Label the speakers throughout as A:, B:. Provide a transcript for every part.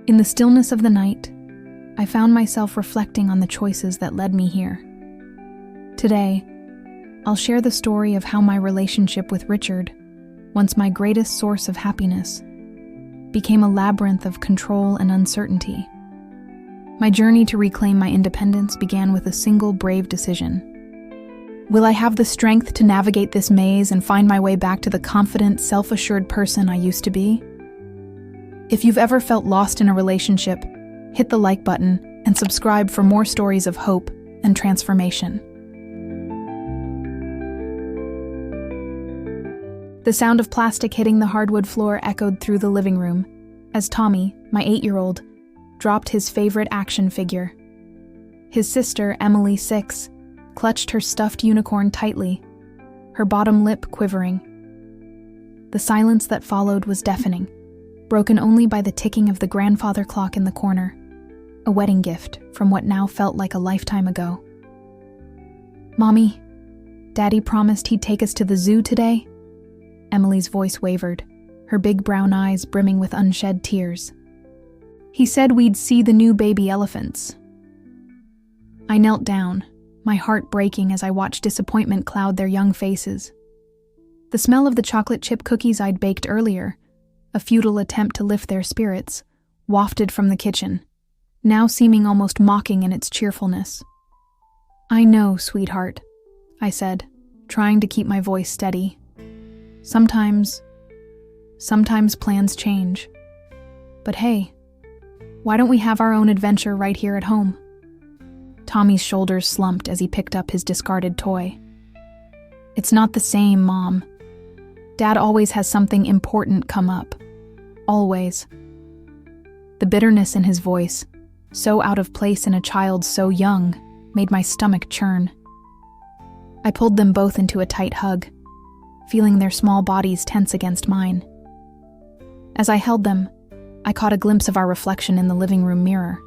A: In the stillness of the night, I found myself reflecting on the choices that led me here. Today, I'll share the story of how my relationship with Richard, once my greatest source of happiness, became a labyrinth of control and uncertainty. My journey to reclaim my independence began with a single brave decision. Will I have the strength to navigate this maze and find my way back to the confident, self-assured person I used to be? If you've ever felt lost in a relationship, hit the like button and subscribe for more stories of hope and transformation. The sound of plastic hitting the hardwood floor echoed through the living room as Tommy, my 8-year-old, dropped his favorite action figure. His sister, Emily, 6, clutched her stuffed unicorn tightly, her bottom lip quivering. The silence that followed was deafening, broken only by the ticking of the grandfather clock in the corner, a wedding gift from what now felt like a lifetime ago. "Mommy, Daddy promised he'd take us to the zoo today?" Emily's voice wavered, her big brown eyes brimming with unshed tears. "He said we'd see the new baby elephants." I knelt down, my heart breaking as I watched disappointment cloud their young faces. The smell of the chocolate chip cookies I'd baked earlier, a futile attempt to lift their spirits, wafted from the kitchen, now seeming almost mocking in its cheerfulness. "I know, sweetheart," I said, trying to keep my voice steady. Sometimes plans change. But hey, why don't we have our own adventure right here at home?" Tommy's shoulders slumped as he picked up his discarded toy. "It's not the same, Mom. Dad always has something important come up. Always." The bitterness in his voice, so out of place in a child so young, made my stomach churn. I pulled them both into a tight hug, feeling their small bodies tense against mine. As I held them, I caught a glimpse of our reflection in the living room mirror,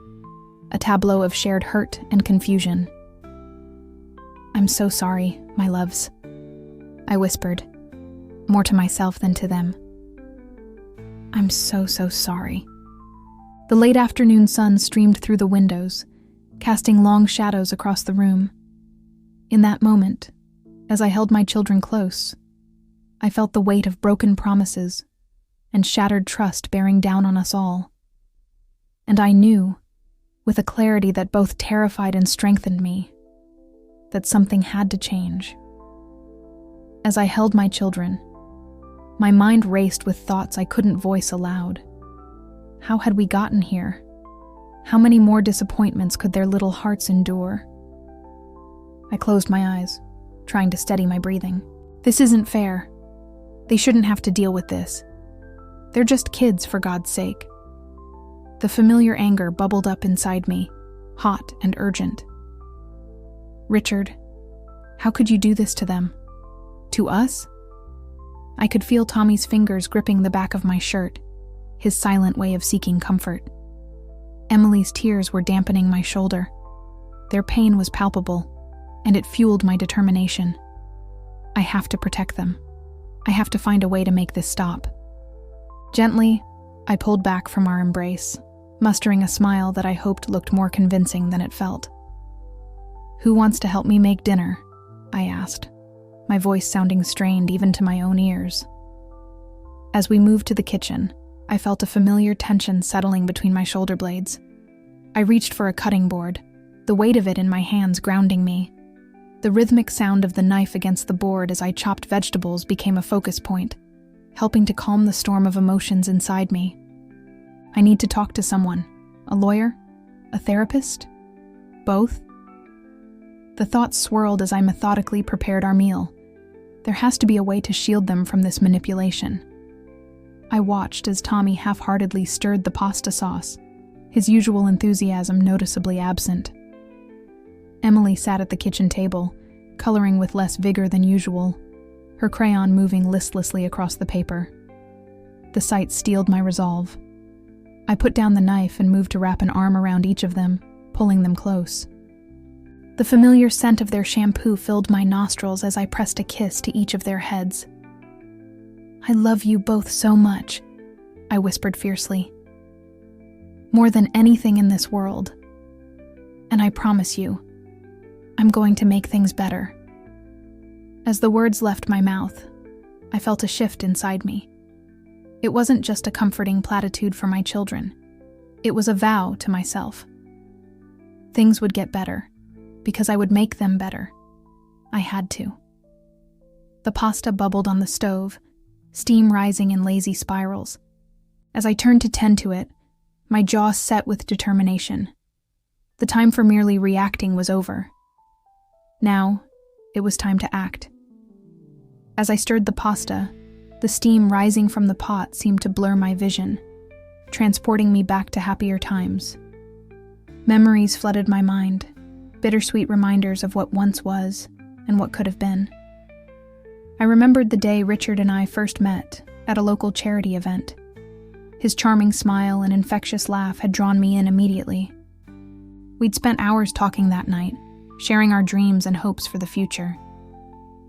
A: a tableau of shared hurt and confusion. "I'm so sorry, my loves," I whispered, more to myself than to them. "I'm so sorry." The late afternoon sun streamed through the windows, casting long shadows across the room. In that moment, as I held my children close, I felt the weight of broken promises and shattered trust bearing down on us all. And I knew, with a clarity that both terrified and strengthened me, that something had to change. As I held my children, my mind raced with thoughts I couldn't voice aloud. How had we gotten here? How many more disappointments could their little hearts endure? I closed my eyes, trying to steady my breathing. This isn't fair. They shouldn't have to deal with this. They're just kids, for God's sake. The familiar anger bubbled up inside me, hot and urgent. "Richard, how could you do this to them? To us?" I could feel Tommy's fingers gripping the back of my shirt, his silent way of seeking comfort. Emily's tears were dampening my shoulder. Their pain was palpable, and it fueled my determination. I have to protect them. I have to find a way to make this stop. Gently, I pulled back from our embrace, mustering a smile that I hoped looked more convincing than it felt. "Who wants to help me make dinner?" I asked, my voice sounding strained even to my own ears. As we moved to the kitchen, I felt a familiar tension settling between my shoulder blades. I reached for a cutting board, the weight of it in my hands grounding me. The rhythmic sound of the knife against the board as I chopped vegetables became a focus point, helping to calm the storm of emotions inside me. I need to talk to someone. A lawyer? A therapist? Both? The thoughts swirled as I methodically prepared our meal. There has to be a way to shield them from this manipulation. I watched as Tommy half-heartedly stirred the pasta sauce, his usual enthusiasm noticeably absent. Emily sat at the kitchen table, coloring with less vigor than usual, her crayon moving listlessly across the paper. The sight steeled my resolve. I put down the knife and moved to wrap an arm around each of them, pulling them close. The familiar scent of their shampoo filled my nostrils as I pressed a kiss to each of their heads. "I love you both so much," I whispered fiercely. more than anything in this world. And I promise you, I'm going to make things better." As the words left my mouth, I felt a shift inside me. It wasn't just a comforting platitude for my children. It was a vow to myself. Things would get better, because I would make them better. I had to. The pasta bubbled on the stove, steam rising in lazy spirals. As I turned to tend to it, my jaw set with determination. The time for merely reacting was over. Now, it was time to act. As I stirred the pasta, the steam rising from the pot seemed to blur my vision, transporting me back to happier times. Memories flooded my mind, bittersweet reminders of what once was and what could have been. I remembered the day Richard and I first met at a local charity event. His charming smile and infectious laugh had drawn me in immediately. We'd spent hours talking that night, sharing our dreams and hopes for the future.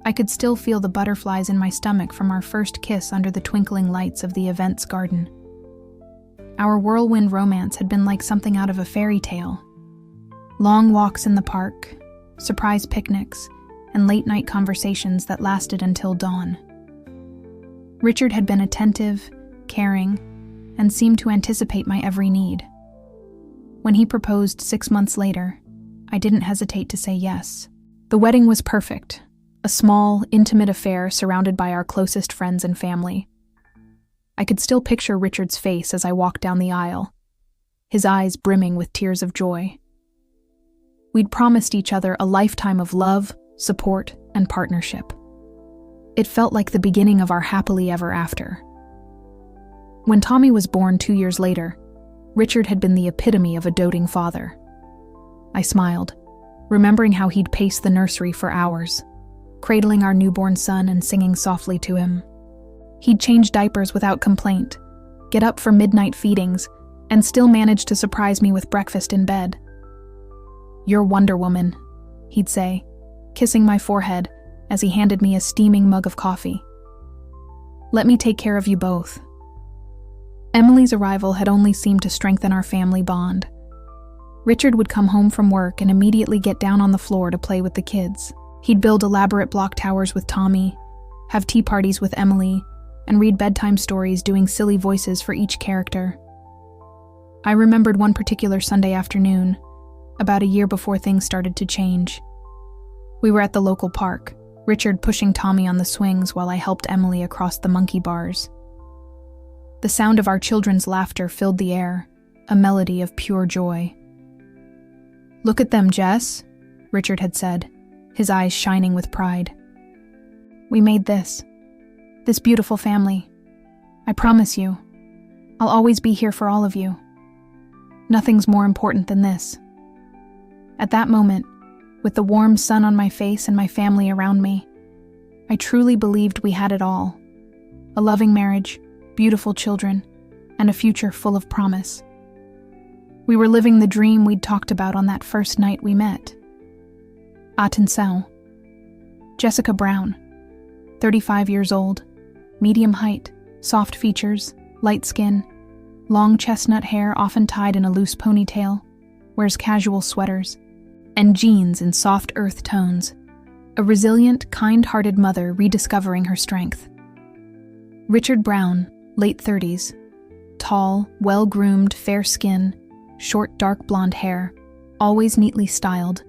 A: I could still feel the butterflies in my stomach from our first kiss under the twinkling lights of the event's garden. Our whirlwind romance had been like something out of a fairy tale. Long walks in the park, surprise picnics, and late-night conversations that lasted until dawn. Richard had been attentive, caring, and seemed to anticipate my every need. When he proposed 6 months later, I didn't hesitate to say yes. The wedding was perfect, a small, intimate affair surrounded by our closest friends and family. I could still picture Richard's face as I walked down the aisle, his eyes brimming with tears of joy. We'd promised each other a lifetime of love, support, and partnership. It felt like the beginning of our happily ever after. When Tommy was born 2 years later, Richard had been the epitome of a doting father. I smiled, remembering how he'd pace the nursery for hours, cradling our newborn son and singing softly to him. He'd change diapers without complaint, get up for midnight feedings, and still manage to surprise me with breakfast in bed. "You're Wonder Woman," he'd say, kissing my forehead as he handed me a steaming mug of coffee. "Let me take care of you both." Emily's arrival had only seemed to strengthen our family bond. Richard would come home from work and immediately get down on the floor to play with the kids. He'd build elaborate block towers with Tommy, have tea parties with Emily, and read bedtime stories doing silly voices for each character. I remembered one particular Sunday afternoon, about a year before things started to change. We were at the local park, Richard pushing Tommy on the swings while I helped Emily across the monkey bars. The sound of our children's laughter filled the air, a melody of pure joy. "Look at them, Jess," Richard had said, his eyes shining with pride. "We made this beautiful family. I promise you, I'll always be here for all of you. Nothing's more important than this." At that moment, with the warm sun on my face and my family around me, I truly believed we had it all. A loving marriage, beautiful children, and a future full of promise. We were living the dream we'd talked about on that first night we met. Attention. Jessica Brown, 35 years old, medium height, soft features, light skin, long chestnut hair often tied in a loose ponytail, wears casual sweaters, and jeans in soft earth tones. A resilient, kind-hearted mother rediscovering her strength. Richard Brown, late 30s, tall, well-groomed, fair skin, short dark blonde hair, always neatly styled,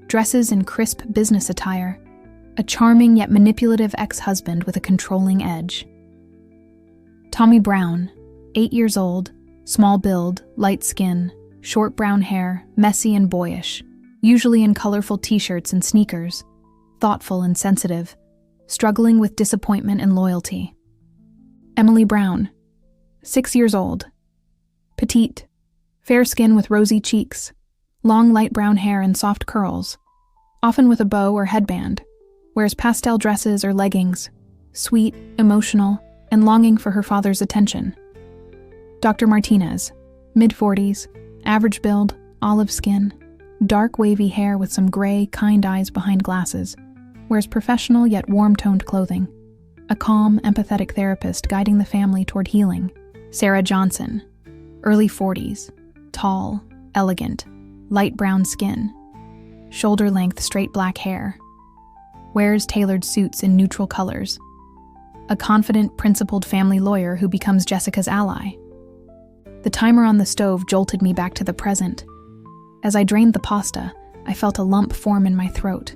A: dresses in crisp business attire, a charming yet manipulative ex-husband with a controlling edge. Tommy Brown, 8 years old, small build, light skin, short brown hair, messy and boyish, usually in colorful t-shirts and sneakers, thoughtful and sensitive, struggling with disappointment and loyalty. Emily Brown, 6 years old, petite, fair skin with rosy cheeks, long light brown hair and soft curls, often with a bow or headband, wears pastel dresses or leggings, sweet, emotional, and longing for her father's attention. Dr. Martinez, mid-40s, average build, olive skin, dark wavy hair with some gray, kind eyes behind glasses, wears professional yet warm-toned clothing, a calm, empathetic therapist guiding the family toward healing. Sarah Johnson, Early 40s, tall, elegant, light brown skin, shoulder-length straight black hair, wears tailored suits in neutral colors, a confident, principled family lawyer who becomes Jessica's ally. The timer on the stove jolted me back to the present. As I drained the pasta, I felt a lump form in my throat.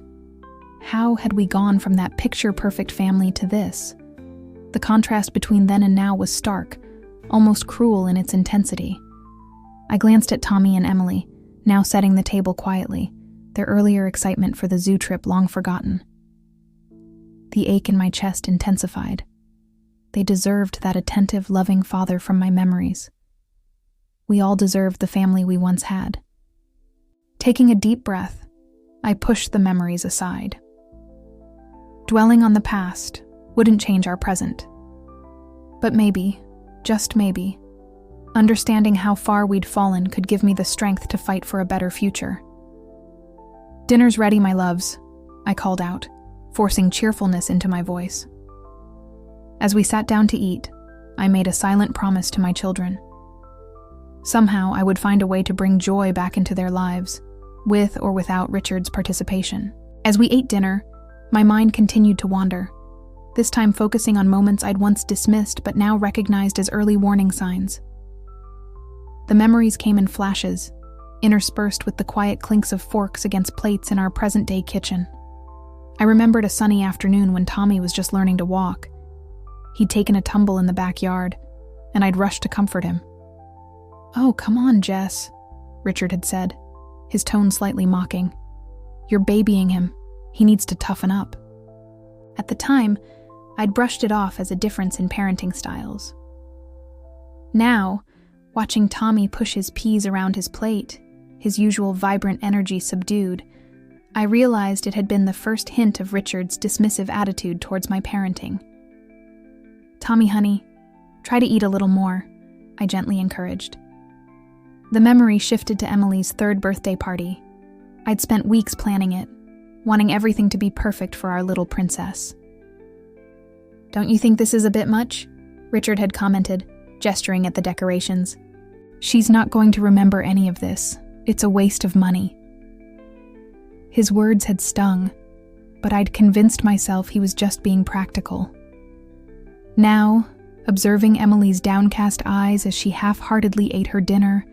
A: How had we gone from that picture-perfect family to this? The contrast between then and now was stark, almost cruel in its intensity. I glanced at Tommy and Emily, now setting the table quietly, their earlier excitement for the zoo trip long forgotten. The ache in my chest intensified. They deserved that attentive, loving father from my memories. We all deserved the family we once had. Taking a deep breath, I pushed the memories aside. Dwelling on the past wouldn't change our present. But maybe, just maybe, understanding how far we'd fallen could give me the strength to fight for a better future. "Dinner's ready, my loves," I called out, forcing cheerfulness into my voice. As we sat down to eat, I made a silent promise to my children. Somehow I would find a way to bring joy back into their lives, with or without Richard's participation. As we ate dinner, my mind continued to wander, this time focusing on moments I'd once dismissed but now recognized as early warning signs. The memories came in flashes, interspersed with the quiet clinks of forks against plates in our present-day kitchen. I remembered a sunny afternoon when Tommy was just learning to walk. He'd taken a tumble in the backyard, and I'd rushed to comfort him. "Oh, come on, Jess," Richard had said, his tone slightly mocking. "You're babying him. He needs to toughen up." At the time, I'd brushed it off as a difference in parenting styles. Now, watching Tommy push his peas around his plate, his usual vibrant energy subdued, I realized it had been the first hint of Richard's dismissive attitude towards my parenting. "Tommy, honey, try to eat a little more," I gently encouraged. The memory shifted to Emily's 3rd birthday party. I'd spent weeks planning it, wanting everything to be perfect for our little princess. "Don't you think this is a bit much?" Richard had commented, gesturing at the decorations. "She's not going to remember any of this. It's a waste of money." His words had stung, but I'd convinced myself he was just being practical. Now, observing Emily's downcast eyes as she half-heartedly ate her dinner,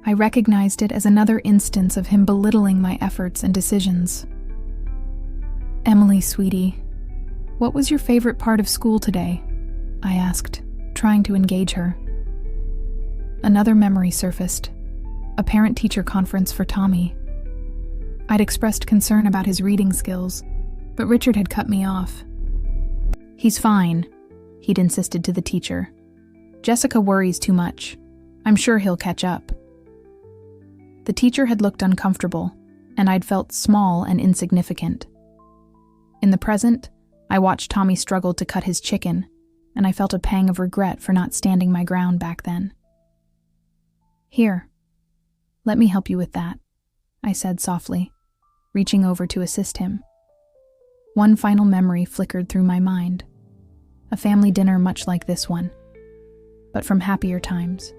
A: I recognized it as another instance of him belittling my efforts and decisions. "Emily, sweetie, what was your favorite part of school today?" I asked, trying to engage her. Another memory surfaced, a parent-teacher conference for Tommy. I'd expressed concern about his reading skills, but Richard had cut me off. "He's fine," he'd insisted to the teacher. "Jessica worries too much. I'm sure he'll catch up." The teacher had looked uncomfortable, and I'd felt small and insignificant. In the present, I watched Tommy struggle to cut his chicken, and I felt a pang of regret for not standing my ground back then. "Here, let me help you with that," I said softly, reaching over to assist him. One final memory flickered through my mind, a family dinner much like this one, but from happier times.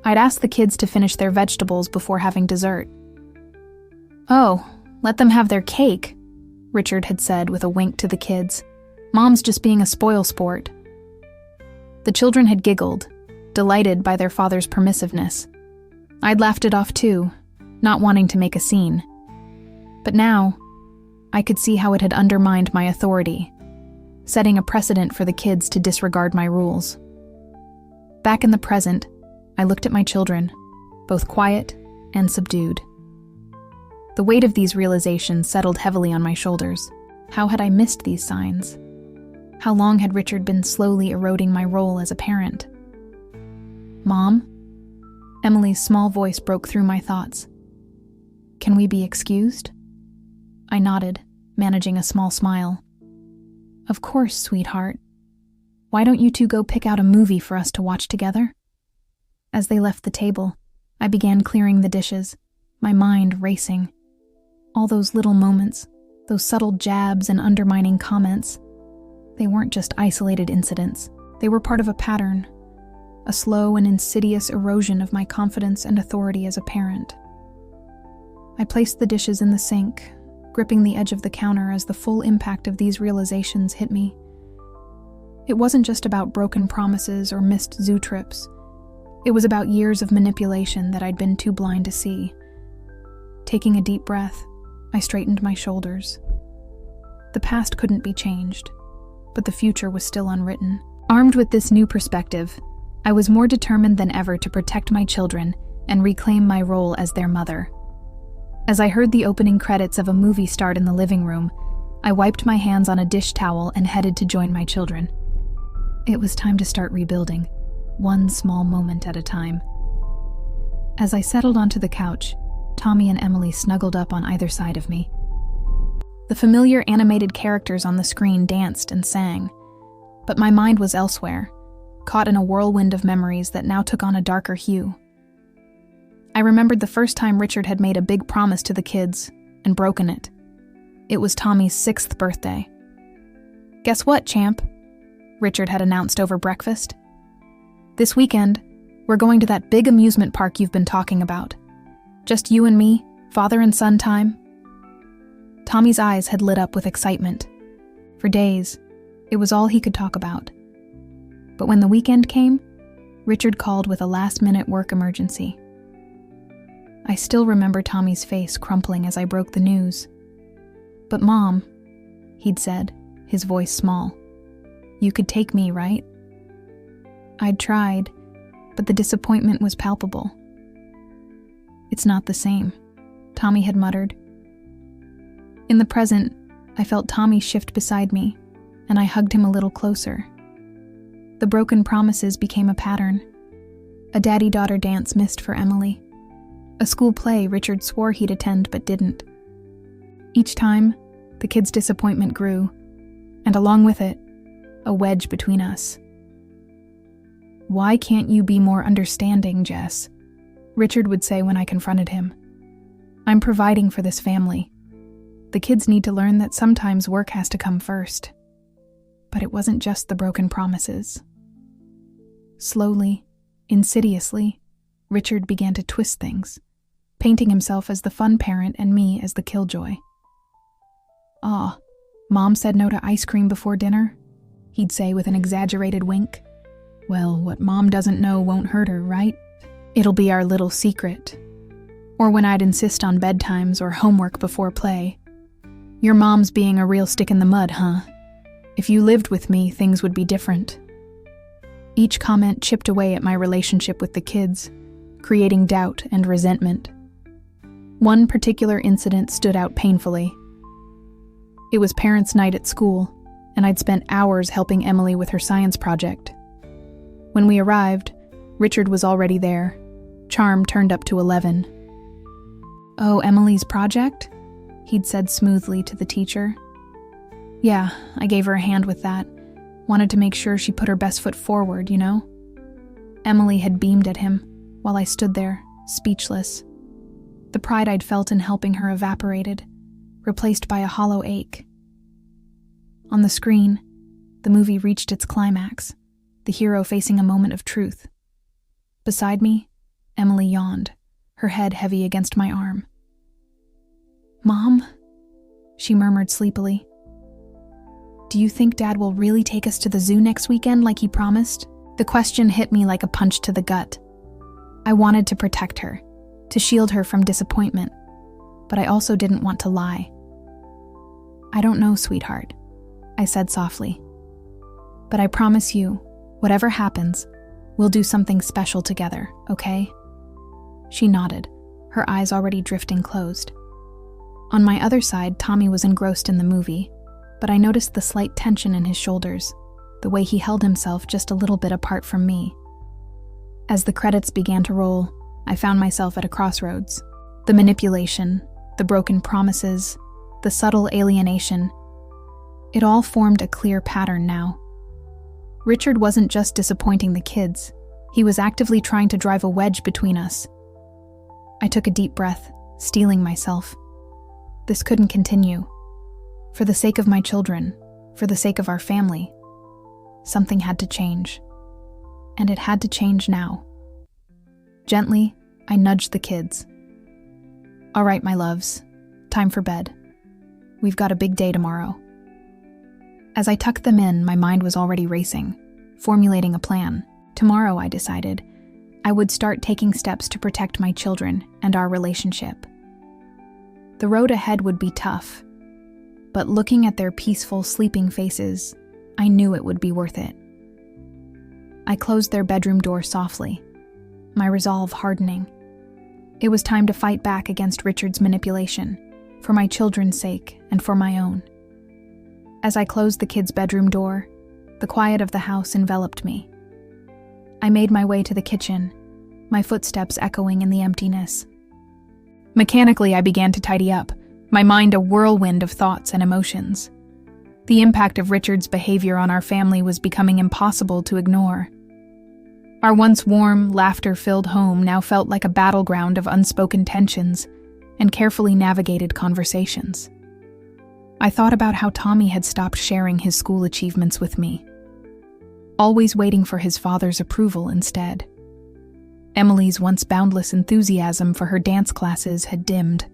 A: I'd asked the kids to finish their vegetables before having dessert. "Oh, let them have their cake," Richard had said with a wink to the kids. "Mom's just being a spoil sport." The children had giggled, delighted by their father's permissiveness. I'd laughed it off too, not wanting to make a scene. But now, I could see how it had undermined my authority, setting a precedent for the kids to disregard my rules. Back in the present, I looked at my children, both quiet and subdued. The weight of these realizations settled heavily on my shoulders. How had I missed these signs? How long had Richard been slowly eroding my role as a parent? "Mom?" Emily's small voice broke through my thoughts. "Can we be excused?" I nodded, managing a small smile. "Of course, sweetheart. Why don't you two go pick out a movie for us to watch together?" As they left the table, I began clearing the dishes, my mind racing. All those little moments, those subtle jabs and undermining comments, they weren't just isolated incidents. They were part of a pattern a slow and insidious erosion of my confidence and authority as a parent. I placed the dishes in the sink, gripping the edge of the counter as the full impact of these realizations hit me. It wasn't just about broken promises or missed zoo trips. It was about years of manipulation that I'd been too blind to see. Taking a deep breath, I straightened my shoulders. The past couldn't be changed, but the future was still unwritten. Armed with this new perspective, I was more determined than ever to protect my children and reclaim my role as their mother. As I heard the opening credits of a movie start in the living room, I wiped my hands on a dish towel and headed to join my children. It was time to start rebuilding, one small moment at a time. As I settled onto the couch, Tommy and Emily snuggled up on either side of me. The familiar animated characters on the screen danced and sang, but my mind was elsewhere, caught in a whirlwind of memories that now took on a darker hue. I remembered the first time Richard had made a big promise to the kids and broken it. It was Tommy's 6th birthday. "Guess what, champ?" Richard had announced over breakfast. "This weekend, we're going to that big amusement park you've been talking about. Just you and me, father and son time." Tommy's eyes had lit up with excitement. For days, it was all he could talk about. But when the weekend came, Richard called with a last-minute work emergency. I still remember Tommy's face crumpling as I broke the news. "But Mom," he'd said, his voice small, "you could take me, right?" I'd tried, but the disappointment was palpable. "It's not the same," Tommy had muttered. In the present, I felt Tommy shift beside me, and I hugged him a little closer. The broken promises became a pattern. A daddy-daughter dance missed for Emily. A school play Richard swore he'd attend but didn't. Each time, the kids' disappointment grew, and along with it, a wedge between us. "Why can't you be more understanding, Jess?" Richard would say when I confronted him. "I'm providing for this family. The kids need to learn that sometimes work has to come first." But it wasn't just the broken promises. Slowly, insidiously, Richard began to twist things, painting himself as the fun parent and me as the killjoy. "Aw, Mom said no to ice cream before dinner," he'd say with an exaggerated wink. "Well, what Mom doesn't know won't hurt her, right? It'll be our little secret." Or when I'd insist on bedtimes or homework before play, "Your mom's being a real stick in the mud, huh? If you lived with me, things would be different." Each comment chipped away at my relationship with the kids, creating doubt and resentment. One particular incident stood out painfully. It was parents' night at school, and I'd spent hours helping Emily with her science project. When we arrived, Richard was already there, charm turned up to 11. "Oh, Emily's project?" he'd said smoothly to the teacher. "Yeah, I gave her a hand with that. Wanted to make sure she put her best foot forward, you know?" Emily had beamed at him, while I stood there, speechless. The pride I'd felt in helping her evaporated, replaced by a hollow ache. On the screen, the movie reached its climax, the hero facing a moment of truth. Beside me, Emily yawned, her head heavy against my arm. "Mom?" she murmured sleepily. "Do you think Dad will really take us to the zoo next weekend like he promised?" The question hit me like a punch to the gut. I wanted to protect her, to shield her from disappointment, but I also didn't want to lie. "I don't know, sweetheart," I said softly. "But I promise you, whatever happens, we'll do something special together, okay?" She nodded, her eyes already drifting closed. On my other side, Tommy was engrossed in the movie, but I noticed the slight tension in his shoulders, the way he held himself just a little bit apart from me. As the credits began to roll, I found myself at a crossroads. The manipulation, the broken promises, the subtle alienation. It all formed a clear pattern now. Richard wasn't just disappointing the kids, he was actively trying to drive a wedge between us. I took a deep breath, steeling myself. This couldn't continue. For the sake of my children, for the sake of our family, something had to change. and it had to change now. Gently, I nudged the kids. "All right, my loves, time for bed. We've got a big day tomorrow." As I tucked them in, my mind was already racing, formulating a plan. Tomorrow, I decided, I would start taking steps to protect my children and our relationship. The road ahead would be tough, but looking at their peaceful, sleeping faces, I knew it would be worth it. I closed their bedroom door softly, my resolve hardening. It was time to fight back against Richard's manipulation, for my children's sake and for my own. As I closed the kids' bedroom door, the quiet of the house enveloped me. I made my way to the kitchen, my footsteps echoing in the emptiness. Mechanically, I began to tidy up, my mind a whirlwind of thoughts and emotions. The impact of Richard's behavior on our family was becoming impossible to ignore. Our once warm, laughter-filled home now felt like a battleground of unspoken tensions and carefully navigated conversations. I thought about how Tommy had stopped sharing his school achievements with me, always waiting for his father's approval instead. Emily's once boundless enthusiasm for her dance classes had dimmed,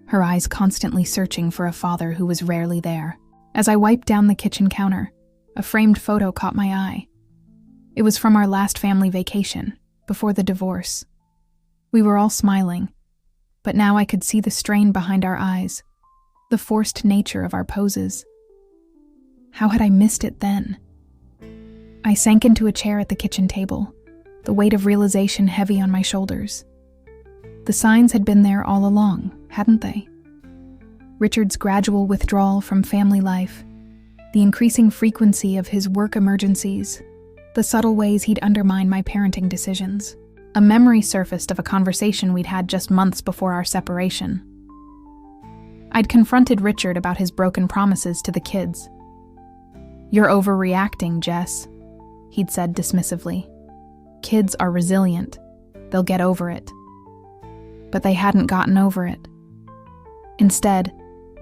A: her eyes constantly searching for a father who was rarely there. As I wiped down the kitchen counter, a framed photo caught my eye. It was from our last family vacation, before the divorce. We were all smiling, but now I could see the strain behind our eyes, the forced nature of our poses. How had I missed it then? I sank into a chair at the kitchen table, the weight of realization heavy on my shoulders. The signs had been there all along, hadn't they? Richard's gradual withdrawal from family life, the increasing frequency of his work emergencies, the subtle ways he'd undermine my parenting decisions. A memory surfaced of a conversation we'd had just months before our separation. I'd confronted Richard about his broken promises to the kids. "You're overreacting, Jess," he'd said dismissively. "Kids are resilient. They'll get over it." But they hadn't gotten over it. Instead,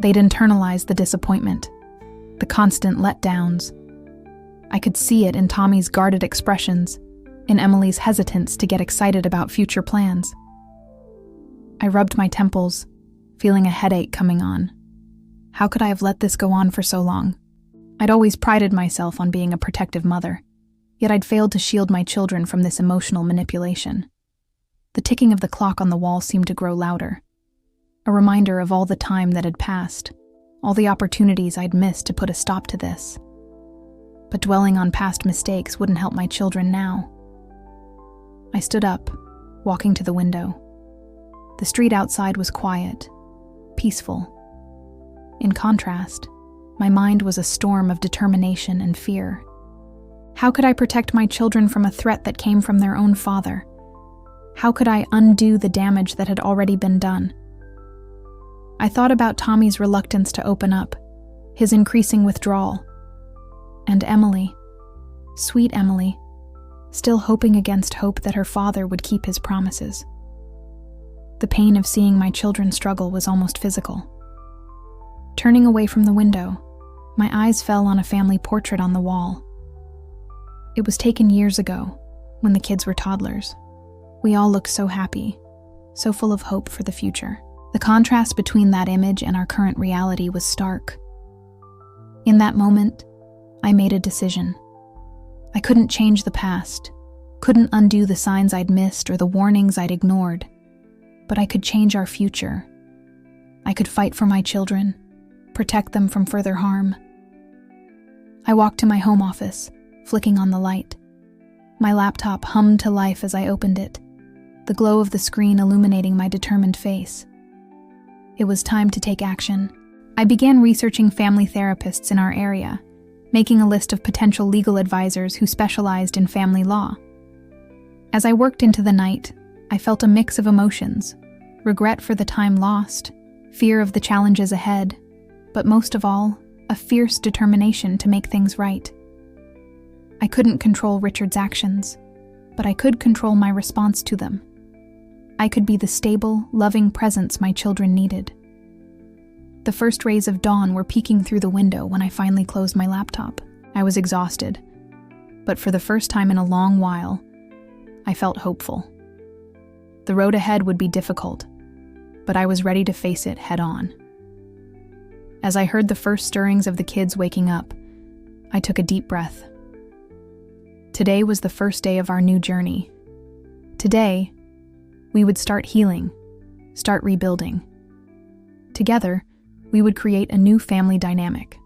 A: they'd internalized the disappointment, the constant letdowns. I could see it in Tommy's guarded expressions, in Emily's hesitance to get excited about future plans. I rubbed my temples, feeling a headache coming on. How could I have let this go on for so long? I'd always prided myself on being a protective mother, yet I'd failed to shield my children from this emotional manipulation. The ticking of the clock on the wall seemed to grow louder, a reminder of all the time that had passed, all the opportunities I'd missed to put a stop to this. But dwelling on past mistakes wouldn't help my children now. I stood up, walking to the window. The street outside was quiet, peaceful. In contrast, my mind was a storm of determination and fear. How could I protect my children from a threat that came from their own father? How could I undo the damage that had already been done? I thought about Tommy's reluctance to open up, his increasing withdrawal, and Emily, sweet Emily, still hoping against hope that her father would keep his promises. The pain of seeing my children struggle was almost physical. Turning away from the window, my eyes fell on a family portrait on the wall. It was taken years ago, when the kids were toddlers. We all looked so happy, so full of hope for the future. The contrast between that image and our current reality was stark. In that moment, I made a decision. I couldn't change the past, couldn't undo the signs I'd missed or the warnings I'd ignored, but I could change our future. I could fight for my children, protect them from further harm. I walked to my home office, flicking on the light. My laptop hummed to life as I opened it, the glow of the screen illuminating my determined face. It was time to take action. I began researching family therapists in our area, making a list of potential legal advisors who specialized in family law. As I worked into the night, I felt a mix of emotions: regret for the time lost, fear of the challenges ahead, but most of all, a fierce determination to make things right. I couldn't control Richard's actions, but I could control my response to them. I could be the stable, loving presence my children needed. The first rays of dawn were peeking through the window when I finally closed my laptop. I was exhausted, But for the first time in a long while, I felt hopeful. The road ahead would be difficult, but I was ready to face it head on. As I heard the first stirrings of the kids waking up, I took a deep breath. Today was the first day of our new journey. Today, we would start healing, start rebuilding. Together, we would create a new family dynamic,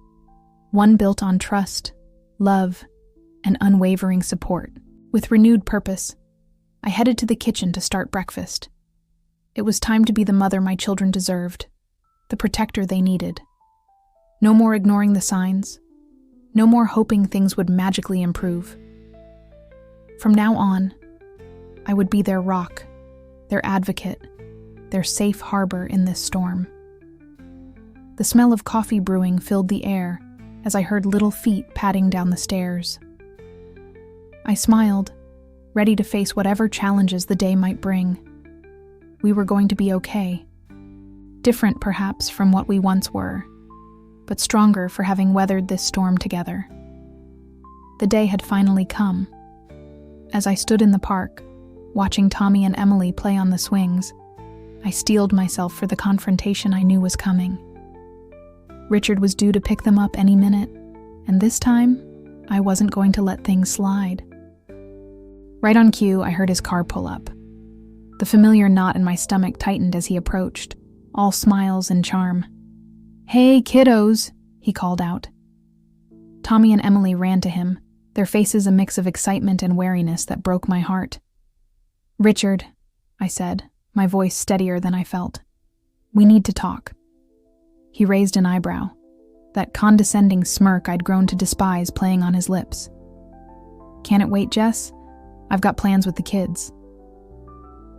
A: one built on trust, love, and unwavering support. With renewed purpose, I headed to the kitchen to start breakfast. It was time to be the mother my children deserved, the protector they needed. No more ignoring the signs, no more hoping things would magically improve. From now on, I would be their rock, their advocate, their safe harbor in this storm. The smell of coffee brewing filled the air as I heard little feet padding down the stairs. I smiled, ready to face whatever challenges the day might bring. We were going to be okay. Different, perhaps, from what we once were, but stronger for having weathered this storm together. The day had finally come. As I stood in the park, watching Tommy and Emily play on the swings, I steeled myself for the confrontation I knew was coming. Richard was due to pick them up any minute, and this time, I wasn't going to let things slide. Right on cue, I heard his car pull up. The familiar knot in my stomach tightened as he approached, all smiles and charm. "Hey, kiddos," he called out. Tommy and Emily ran to him, their faces a mix of excitement and wariness that broke my heart. "Richard," I said, my voice steadier than I felt. "We need to talk." He raised an eyebrow, that condescending smirk I'd grown to despise playing on his lips. "Can it wait, Jess? I've got plans with the kids."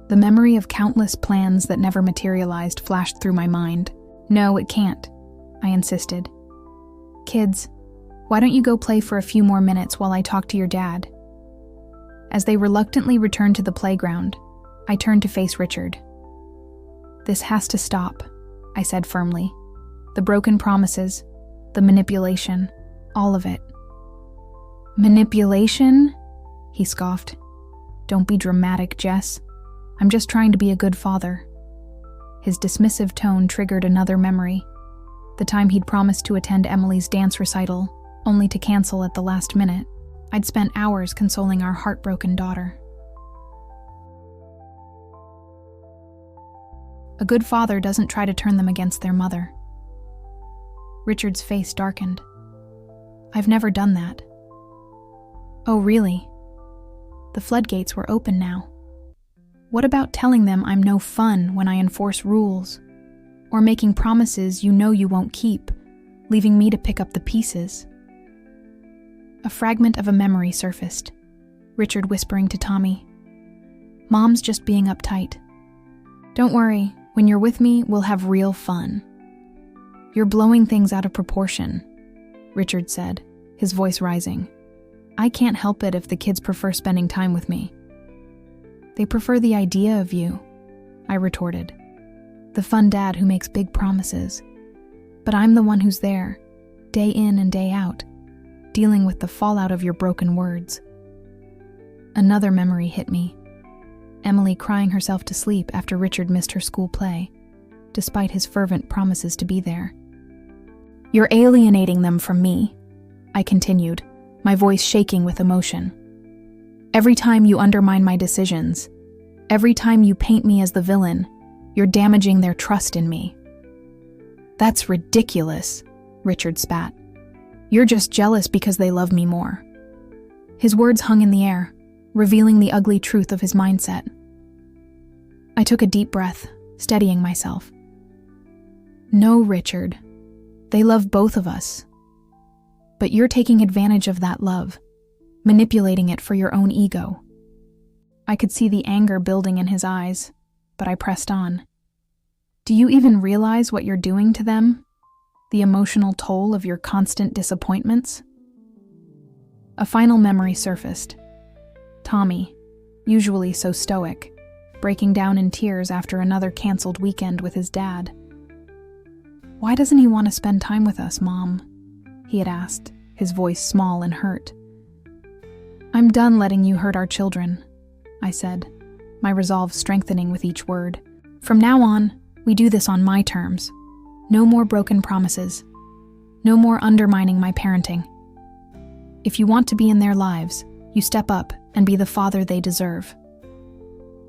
A: The memory of countless plans that never materialized flashed through my mind. "No, it can't," I insisted. "Kids, why don't you go play for a few more minutes while I talk to your dad?" As they reluctantly returned to the playground, I turned to face Richard. "This has to stop," I said firmly. "The broken promises, the manipulation, all of it." "Manipulation?" he scoffed. "Don't be dramatic, Jess. I'm just trying to be a good father." His dismissive tone triggered another memory. The time he'd promised to attend Emily's dance recital, only to cancel at the last minute. I'd spent hours consoling our heartbroken daughter. A good father doesn't try to turn them against their mother. Richard's face darkened. "I've never done that." "Oh, really?" The floodgates were open now. "What about telling them I'm no fun when I enforce rules? Or making promises you know you won't keep, leaving me to pick up the pieces?" A fragment of a memory surfaced, Richard whispering to Tommy, "Mom's just being uptight. Don't worry, when you're with me, we'll have real fun." "You're blowing things out of proportion," Richard said, his voice rising. "I can't help it if the kids prefer spending time with me." "They prefer the idea of you," I retorted. "The fun dad who makes big promises. But I'm the one who's there, day in and day out, dealing with the fallout of your broken words." Another memory hit me. Emily crying herself to sleep after Richard missed her school play, despite his fervent promises to be there. "You're alienating them from me," I continued, my voice shaking with emotion. "Every time you undermine my decisions, every time you paint me as the villain, you're damaging their trust in me." "That's ridiculous," Richard spat. "You're just jealous because they love me more." His words hung in the air, revealing the ugly truth of his mindset. I took a deep breath, steadying myself. "No, Richard. They love both of us. But you're taking advantage of that love, manipulating it for your own ego." I could see the anger building in his eyes, but I pressed on. "Do you even realize what you're doing to them? The emotional toll of your constant disappointments?" A final memory surfaced. Tommy, usually so stoic, breaking down in tears after another canceled weekend with his dad. "Why doesn't he want to spend time with us, Mom?" he had asked, his voice small and hurt. I'm done letting you hurt our children, I said, my resolve strengthening with each word. From now on, we do this on my terms. No more broken promises. No more undermining my parenting. If you want to be in their lives, you step up and be the father they deserve.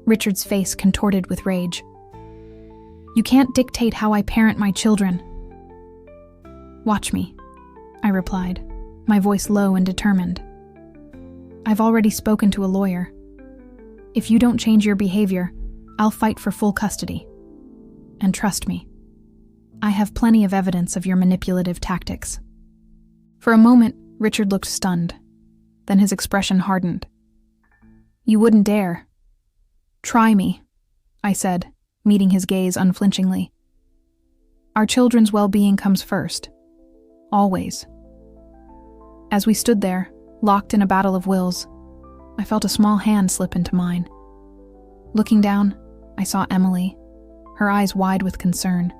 A: Richard's face contorted with rage. You can't dictate how I parent my children. Watch me, I replied, my voice low and determined. I've already spoken to a lawyer. If you don't change your behavior, I'll fight for full custody. And trust me, I have plenty of evidence of your manipulative tactics. For a moment, Richard looked stunned. Then his expression hardened. You wouldn't dare. Try me, I said, meeting his gaze unflinchingly. Our children's well-being comes first. Always. As we stood there, locked in a battle of wills, I felt a small hand slip into mine. Looking down, I saw Emily, her eyes wide with concern.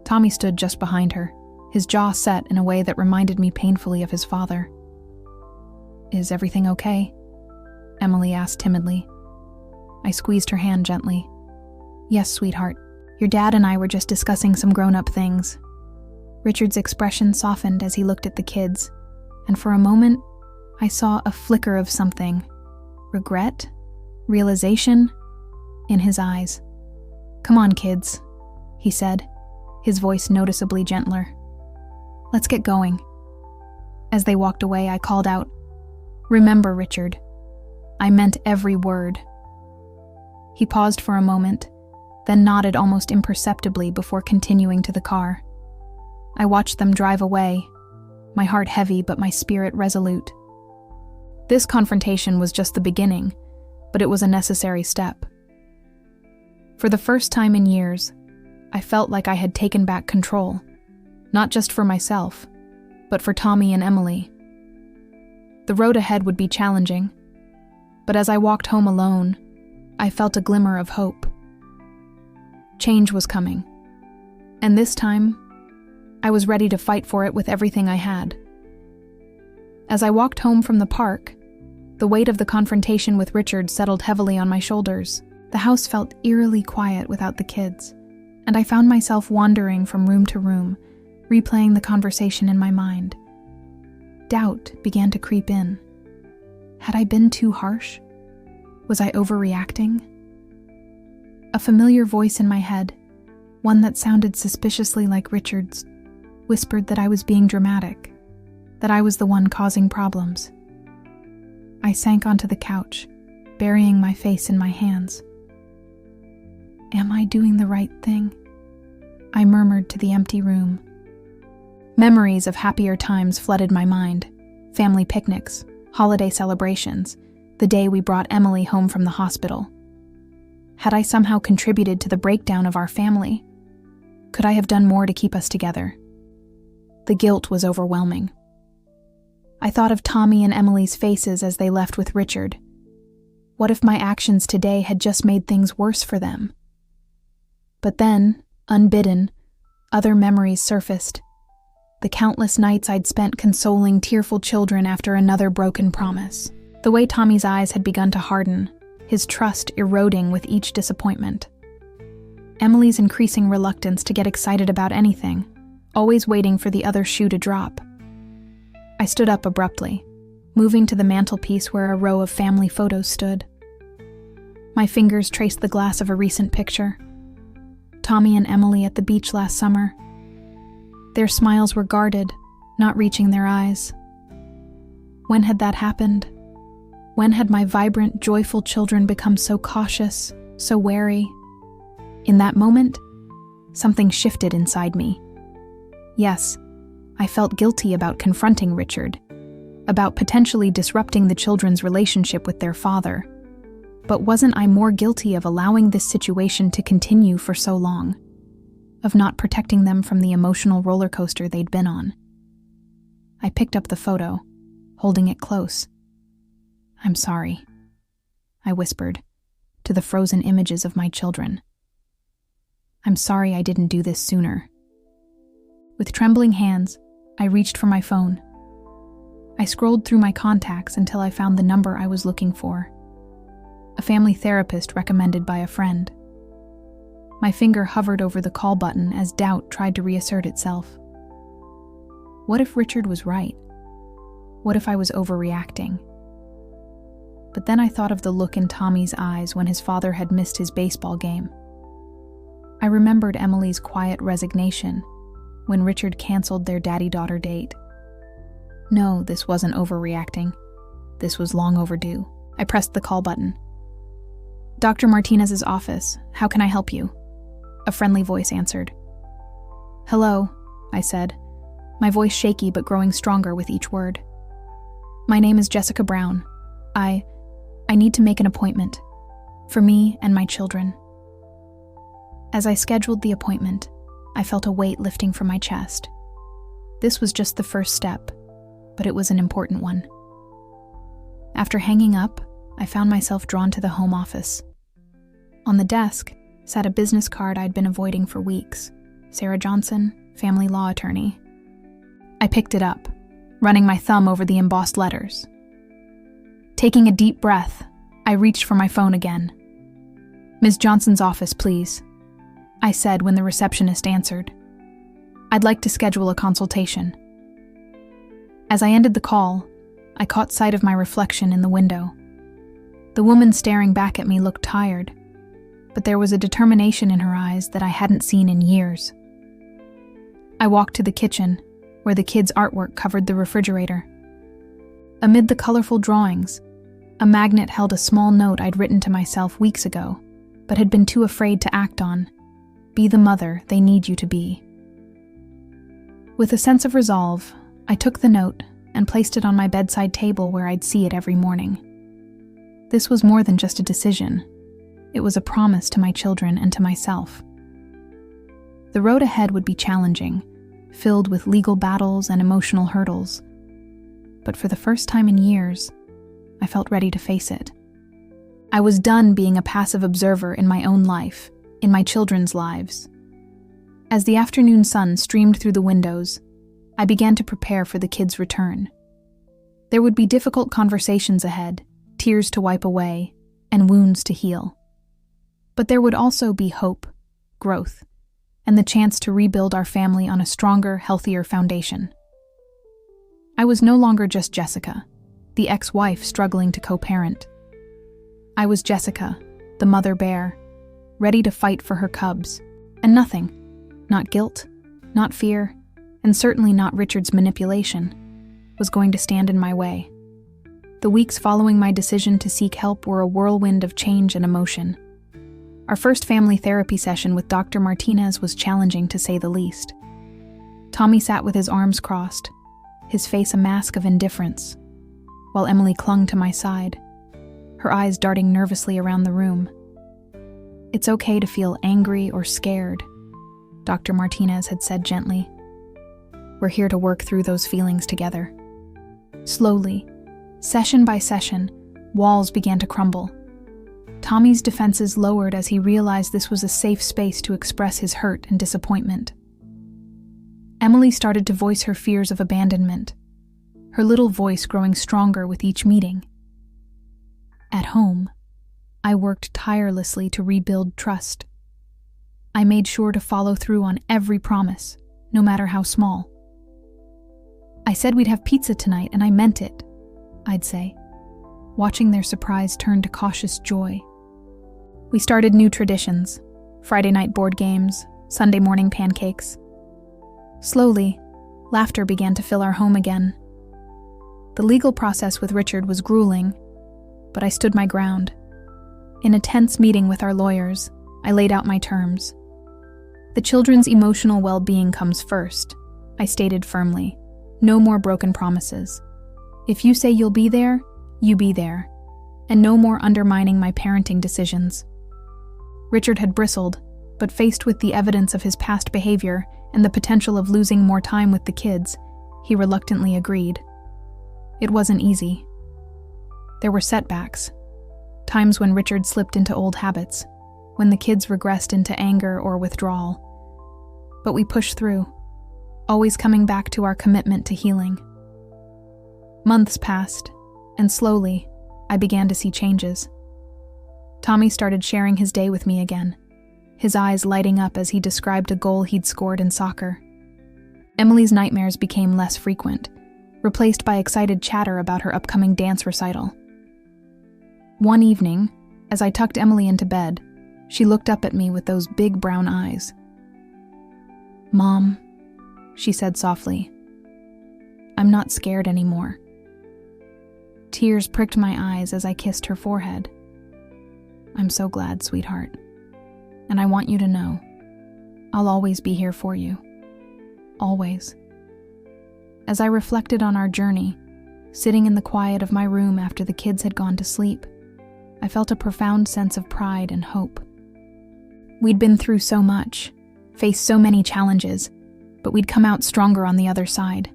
A: Tommy stood just behind her, his jaw set in a way that reminded me painfully of his father. Is everything okay? Emily asked timidly. I squeezed her hand gently. Yes, sweetheart. Your dad and I were just discussing some grown-up things. Richard's expression softened as he looked at the kids, and for a moment, I saw a flicker of something. Regret? Realization? In his eyes. Come on, kids, he said, his voice noticeably gentler. Let's get going. As they walked away, I called out, Remember, Richard. I meant every word. He paused for a moment, then nodded almost imperceptibly before continuing to the car. I watched them drive away, my heart heavy but my spirit resolute. This confrontation was just the beginning, but it was a necessary step. For the first time in years, I felt like I had taken back control, not just for myself, but for Tommy and Emily. The road ahead would be challenging, but as I walked home alone, I felt a glimmer of hope. Change was coming, and this time, I was ready to fight for it with everything I had. As I walked home from the park, the weight of the confrontation with Richard settled heavily on my shoulders. The house felt eerily quiet without the kids, and I found myself wandering from room to room, replaying the conversation in my mind. Doubt began to creep in. Had I been too harsh? Was I overreacting? A familiar voice in my head, one that sounded suspiciously like Richard's, whispered that I was being dramatic, that I was the one causing problems. I sank onto the couch, burying my face in my hands. Am I doing the right thing? I murmured to the empty room. Memories of happier times flooded my mind. Family picnics, holiday celebrations, the day we brought Emily home from the hospital. Had I somehow contributed to the breakdown of our family? Could I have done more to keep us together? The guilt was overwhelming. I thought of Tommy and Emily's faces as they left with Richard. What if my actions today had just made things worse for them? But then, unbidden, other memories surfaced. The countless nights I'd spent consoling tearful children after another broken promise. The way Tommy's eyes had begun to harden, his trust eroding with each disappointment. Emily's increasing reluctance to get excited about anything, always waiting for the other shoe to drop. I stood up abruptly, moving to the mantelpiece where a row of family photos stood. My fingers traced the glass of a recent picture. Tommy and Emily at the beach last summer. Their smiles were guarded, not reaching their eyes. When had that happened? When had my vibrant, joyful children become so cautious, so wary? In that moment, something shifted inside me. Yes, I felt guilty about confronting Richard, about potentially disrupting the children's relationship with their father. But wasn't I more guilty of allowing this situation to continue for so long? Of not protecting them from the emotional roller coaster they'd been on? I picked up the photo, holding it close. I'm sorry, I whispered, to the frozen images of my children. I'm sorry I didn't do this sooner. With trembling hands, I reached for my phone. I scrolled through my contacts until I found the number I was looking for. A family therapist recommended by a friend. My finger hovered over the call button as doubt tried to reassert itself. What if Richard was right? What if I was overreacting? But then I thought of the look in Tommy's eyes when his father had missed his baseball game. I remembered Emily's quiet resignation when Richard canceled their daddy-daughter date. No, this wasn't overreacting. This was long overdue. I pressed the call button. Dr. Martinez's office. How can I help you? A friendly voice answered. Hello, I said, my voice shaky but growing stronger with each word. My name is Jessica Brown. I need to make an appointment. For me and my children. As I scheduled the appointment, I felt a weight lifting from my chest. This was just the first step, but it was an important one. After hanging up, I found myself drawn to the home office. On the desk sat a business card I'd been avoiding for weeks. Sarah Johnson, family law attorney. I picked it up, running my thumb over the embossed letters. Taking a deep breath, I reached for my phone again. Ms. Johnson's office, please, I said when the receptionist answered. I'd like to schedule a consultation. As I ended the call, I caught sight of my reflection in the window. The woman staring back at me looked tired, but there was a determination in her eyes that I hadn't seen in years. I walked to the kitchen, where the kids' artwork covered the refrigerator. Amid the colorful drawings, a magnet held a small note I'd written to myself weeks ago, but had been too afraid to act on. Be the mother they need you to be. With a sense of resolve, I took the note and placed it on my bedside table where I'd see it every morning. This was more than just a decision. It was a promise to my children and to myself. The road ahead would be challenging, filled with legal battles and emotional hurdles. But for the first time in years, I felt ready to face it. I was done being a passive observer in my own life, in my children's lives. As the afternoon sun streamed through the windows, I began to prepare for the kids' return. There would be difficult conversations ahead, tears to wipe away, and wounds to heal. But there would also be hope, growth, and the chance to rebuild our family on a stronger, healthier foundation. I was no longer just Jessica, the ex-wife struggling to co-parent. I was Jessica, the mother bear, ready to fight for her cubs, and nothing, not guilt, not fear, and certainly not Richard's manipulation, was going to stand in my way. The weeks following my decision to seek help were a whirlwind of change and emotion. Our first family therapy session with Dr. Martinez was challenging to say the least. Tommy sat with his arms crossed, his face a mask of indifference, while Emily clung to my side, her eyes darting nervously around the room. It's okay to feel angry or scared, Dr. Martinez had said gently. We're here to work through those feelings together. Slowly, session by session, walls began to crumble. Tommy's defenses lowered as he realized this was a safe space to express his hurt and disappointment. Emily started to voice her fears of abandonment, her little voice growing stronger with each meeting. At home, I worked tirelessly to rebuild trust. I made sure to follow through on every promise, no matter how small. I said we'd have pizza tonight, and I meant it, I'd say, watching their surprise turn to cautious joy. We started new traditions, Friday night board games, Sunday morning pancakes. Slowly, laughter began to fill our home again. The legal process with Richard was grueling, but I stood my ground. In a tense meeting with our lawyers, I laid out my terms. The children's emotional well-being comes first, I stated firmly. No more broken promises. If you say you'll be there, you be there. And no more undermining my parenting decisions. Richard had bristled, but faced with the evidence of his past behavior and the potential of losing more time with the kids, he reluctantly agreed. It wasn't easy. There were setbacks, times when Richard slipped into old habits, when the kids regressed into anger or withdrawal. But we pushed through, always coming back to our commitment to healing. Months passed, and slowly, I began to see changes. Tommy started sharing his day with me again, his eyes lighting up as he described a goal he'd scored in soccer. Emily's nightmares became less frequent, replaced by excited chatter about her upcoming dance recital. One evening, as I tucked Emily into bed, she looked up at me with those big brown eyes. "Mom," she said softly, "I'm not scared anymore." Tears pricked my eyes as I kissed her forehead. "I'm so glad, sweetheart. And I want you to know, I'll always be here for you. Always." As I reflected on our journey, sitting in the quiet of my room after the kids had gone to sleep, I felt a profound sense of pride and hope. We'd been through so much, faced so many challenges, but we'd come out stronger on the other side.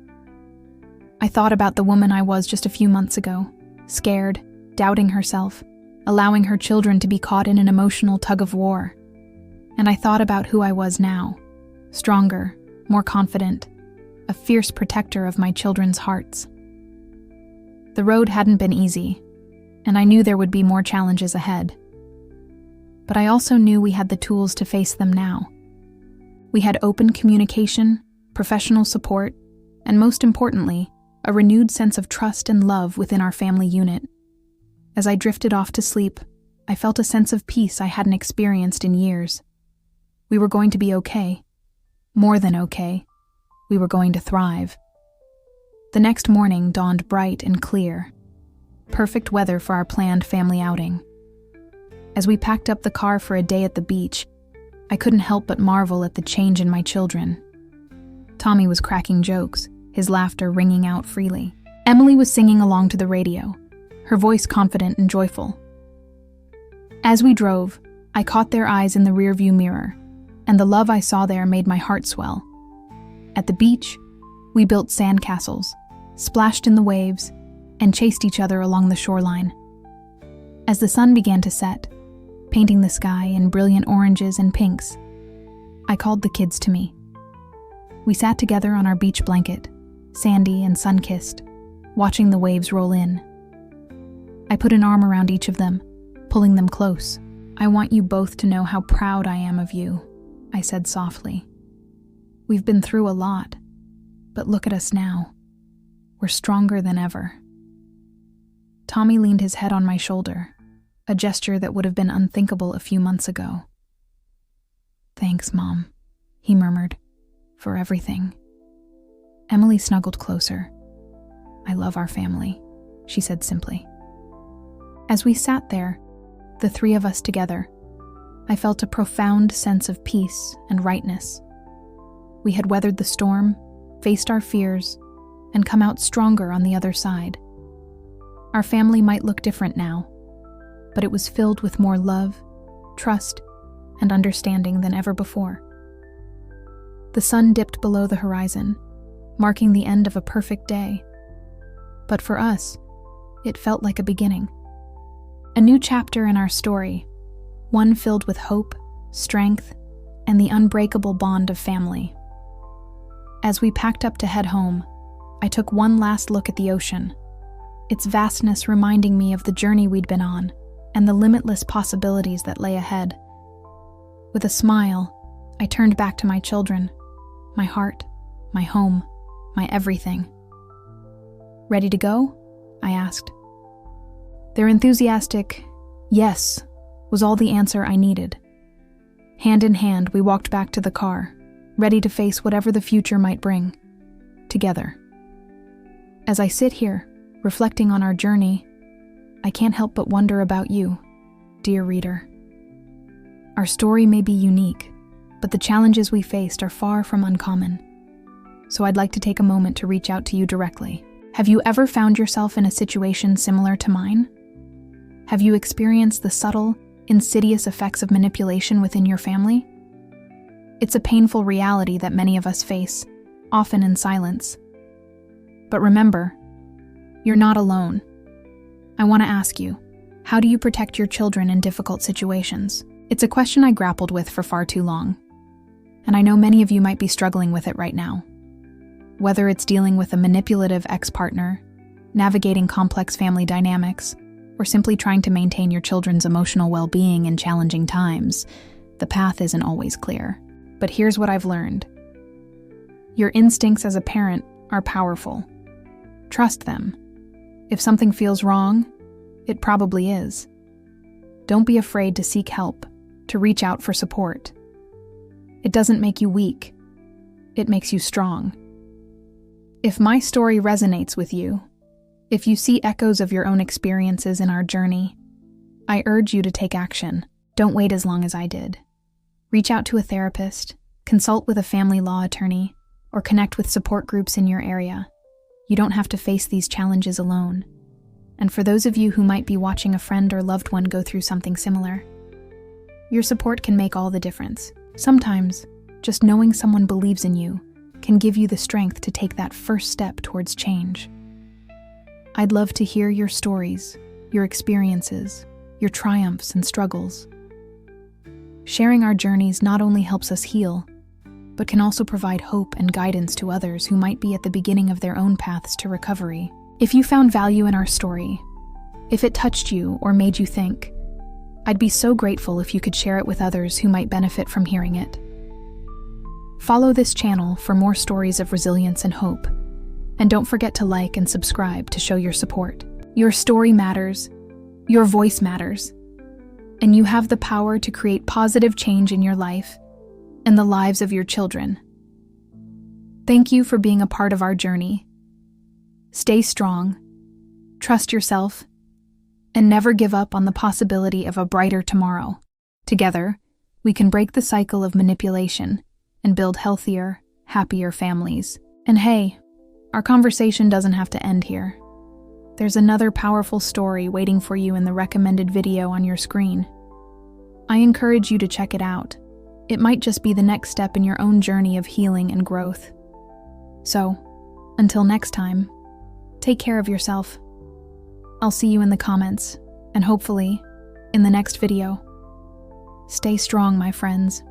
A: I thought about the woman I was just a few months ago, scared, doubting herself, allowing her children to be caught in an emotional tug-of-war. And I thought about who I was now, stronger, more confident, a fierce protector of my children's hearts. The road hadn't been easy, and I knew there would be more challenges ahead. But I also knew we had the tools to face them now. We had open communication, professional support, and most importantly, a renewed sense of trust and love within our family unit. As I drifted off to sleep, I felt a sense of peace I hadn't experienced in years. We were going to be okay. More than okay. We were going to thrive. The next morning dawned bright and clear. Perfect weather for our planned family outing. As we packed up the car for a day at the beach, I couldn't help but marvel at the change in my children. Tommy was cracking jokes, his laughter ringing out freely. Emily was singing along to the radio, her voice confident and joyful. As we drove, I caught their eyes in the rearview mirror, and the love I saw there made my heart swell. At the beach, we built sandcastles, splashed in the waves, and chased each other along the shoreline. As the sun began to set, painting the sky in brilliant oranges and pinks, I called the kids to me. We sat together on our beach blanket, sandy and sun-kissed, watching the waves roll in. I put an arm around each of them, pulling them close. "I want you both to know how proud I am of you," I said softly. "We've been through a lot, but look at us now. We're stronger than ever." Tommy leaned his head on my shoulder, a gesture that would have been unthinkable a few months ago. "Thanks, Mom," he murmured, "for everything." Emily snuggled closer. "I love our family," she said simply. As we sat there, the three of us together, I felt a profound sense of peace and rightness. We had weathered the storm, faced our fears, and come out stronger on the other side. Our family might look different now, but it was filled with more love, trust, and understanding than ever before. The sun dipped below the horizon, marking the end of a perfect day. But for us, it felt like a beginning. A new chapter in our story, one filled with hope, strength, and the unbreakable bond of family. As we packed up to head home, I took one last look at the ocean, its vastness reminding me of the journey we'd been on and the limitless possibilities that lay ahead. With a smile, I turned back to my children, my heart, my home, my everything. "Ready to go?" I asked. Their enthusiastic "yes" was all the answer I needed. Hand in hand, we walked back to the car, ready to face whatever the future might bring, together. As I sit here, reflecting on our journey, I can't help but wonder about you, dear reader. Our story may be unique, but the challenges we faced are far from uncommon. So I'd like to take a moment to reach out to you directly. Have you ever found yourself in a situation similar to mine? Have you experienced the subtle, insidious effects of manipulation within your family? It's a painful reality that many of us face, often in silence. But remember, you're not alone. I want to ask you, how do you protect your children in difficult situations? It's a question I grappled with for far too long, and I know many of you might be struggling with it right now. Whether it's dealing with a manipulative ex-partner, navigating complex family dynamics, or simply trying to maintain your children's emotional well-being in challenging times, the path isn't always clear. But here's what I've learned. Your instincts as a parent are powerful. Trust them. If something feels wrong, it probably is. Don't be afraid to seek help, to reach out for support. It doesn't make you weak. It makes you strong. If my story resonates with you, if you see echoes of your own experiences in our journey, I urge you to take action. Don't wait as long as I did. Reach out to a therapist, consult with a family law attorney, or connect with support groups in your area. You don't have to face these challenges alone. And for those of you who might be watching a friend or loved one go through something similar, your support can make all the difference. Sometimes, just knowing someone believes in you can give you the strength to take that first step towards change. I'd love to hear your stories, your experiences, your triumphs and struggles. Sharing our journeys not only helps us heal, but can also provide hope and guidance to others who might be at the beginning of their own paths to recovery. If you found value in our story, if it touched you or made you think, I'd be so grateful if you could share it with others who might benefit from hearing it. Follow this channel for more stories of resilience and hope, and don't forget to like and subscribe to show your support. Your story matters, your voice matters, and you have the power to create positive change in your life and the lives of your children. Thank you for being a part of our journey. Stay strong, trust yourself, and never give up on the possibility of a brighter tomorrow. Together, we can break the cycle of manipulation and build healthier, happier families. And hey, our conversation doesn't have to end here. There's another powerful story waiting for you in the recommended video on your screen. I encourage you to check it out. It might just be the next step in your own journey of healing and growth. So, until next time, take care of yourself. I'll see you in the comments, and hopefully, in the next video. Stay strong, my friends.